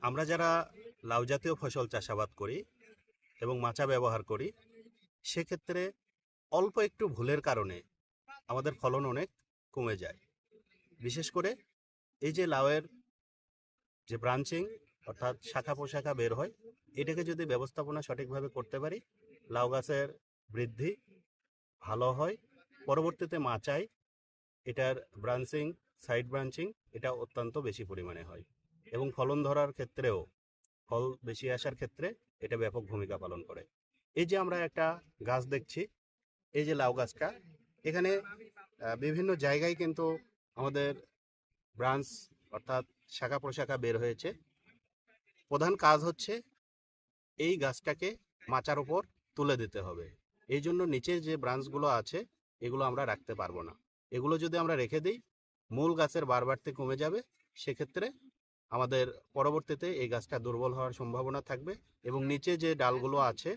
আমরা যারা লাউ জাতীয় ফসল চাষাবাদ করি এবং মাচা ব্যবহার করি, সেক্ষেত্রে অল্প একটু ভুলের কারণে আমাদের ফলন অনেক কমে যায়। বিশেষ করে এই যে লাউয়ের যে ব্রাঞ্চিং অর্থাৎ শাখা প্রশাখা বের হয়, এটাকে যদি ব্যবস্থাপনা সঠিকভাবে করতে পারি, লাউ গাছের বৃদ্ধি ভালো হয়। পরবর্তীতে মাচায় এটার ব্রাঞ্চিং, সাইড ব্রাঞ্চিং এটা অত্যন্ত বেশি পরিমাণে হয় এবং ফলন ধরার ক্ষেত্রেও, ফল বেশি আসার ক্ষেত্রে এটা ব্যাপক ভূমিকা পালন করে। এই যে আমরা একটা গাছ দেখছি, এই যে লাউ গাছটা, এখানে বিভিন্ন জায়গায় কিন্তু আমাদের ব্রাঞ্চ অর্থাৎ শাখা প্রশাখা বের হয়েছে। প্রধান কাজ হচ্ছে এই গাছটাকে মাচার উপর তুলে দিতে হবে। এই জন্য নিচে যে ব্রাঞ্চগুলো আছে এগুলো আমরা রাখতে পারবো না। এগুলো যদি আমরা রেখে দিই, মূল গাছের বাড়বাড়তে কমে যাবে। সেক্ষেত্রে আমাদের পরবর্তীতে এই গাছটা দুর্বল হওয়ার সম্ভাবনা থাকবে এবং নিচে যে ডালগুলো আছে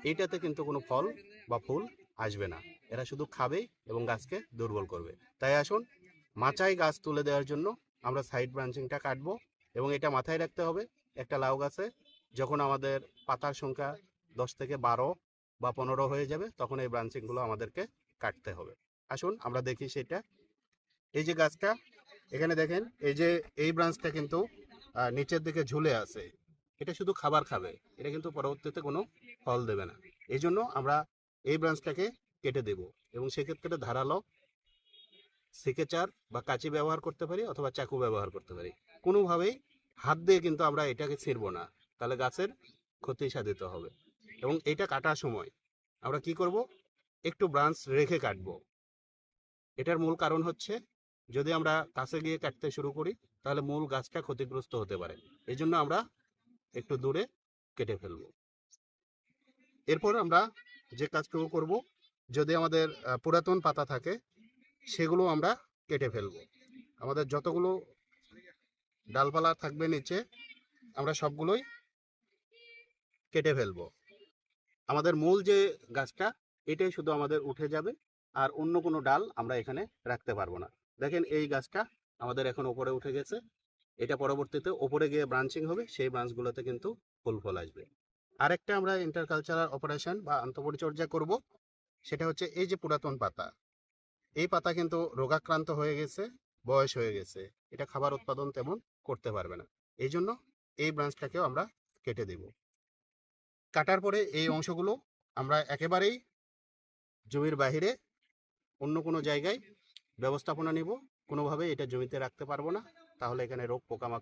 এইটাতে কিন্তু কোনো ফল বা ফুল আসবে না। এরা শুধু খাবেই এবং গাছকে দুর্বল করবে। তাই আসুন, মাচায় গাছ তুলে দেওয়ার জন্য আমরা সাইড ব্রাঞ্চিংটা কাটবো এবং এটা মাথায় রাখতে হবে, একটা লাউ গাছে যখন আমাদের পাতার সংখ্যা 10 থেকে 12 বা 15 হয়ে যাবে, তখন এই ব্রাঞ্চিংগুলো আমাদেরকে কাটতে হবে। আসুন আমরা দেখি সেটা। এই যে গাছটা, এখানে দেখেন, এই যে এই ব্রাঞ্চটা কিন্তু নিচের দিকে ঝুলে আছে। এটা শুধু খাবার খাবে, এটা কিন্তু পরবর্তীতে কোনো ফল দেবে না। এই জন্য আমরা এই ব্রাঞ্চটাকে কেটে দেব এবং সেক্ষেত্রে ধারালো সেকেচার বা কাঁচি ব্যবহার করতে পারি অথবা চাকু ব্যবহার করতে পারি। কোনোভাবেই হাত দিয়ে কিন্তু আমরা এটাকে ছিঁড়বো না, তাহলে গাছের ক্ষতি সাধিত হবে। এবং এটা কাটার সময় আমরা কি করব, একটু ব্রাঞ্চ রেখে কাটবো। এটার মূল কারণ হচ্ছে, যদি আমরা কাছে গিয়ে কাটতে শুরু করি তাহলে মূল গাছটা ক্ষতিগ্রস্ত হতে পারে। এই জন্য আমরা একটু দূরে কেটে ফেলবো। এরপর আমরা যে কাজটুকু করব, যদি আমাদের পুরাতন পাতা থাকে সেগুলো আমরা কেটে ফেলবো। আমাদের যতগুলো ডালপালা থাকবে নিচে আমরা সবগুলোই কেটে ফেলবো। আমাদের মূল যে গাছটা, এটাই শুধু আমাদের উঠে যাবে, আর অন্য কোনো ডাল আমরা এখানে রাখতে পারবো না। দেখেন এই গাছটা আমাদের এখন ওপরে উঠে গেছে। এটা পরবর্তীতে ওপরে গিয়ে ব্রাঞ্চিং হবে, সেই ব্রাঞ্চগুলোতে কিন্তু ফুল ফল আসবে। আরেকটা আমরা ইন্টারকালচারাল অপারেশন বা আন্তঃপরিচর্যা করব, সেটা হচ্ছে এই যে পুরাতন পাতা, এই পাতা কিন্তু রোগাক্রান্ত হয়ে গেছে, বয়স হয়ে গেছে, এটা খাবার উৎপাদন তেমন করতে পারবে না। এই জন্য এই ব্রাঞ্চটাকেও আমরা কেটে দেব। কাটার পরে এই অংশগুলো আমরা একেবারেই জমির বাহিরে অন্য কোনো জায়গায় ব্যবস্থাপনা নিব। কোনোভাবে এটা জমিতে রাখতে পারবো না, তাহলে এখানে রোগ পোকামাকড়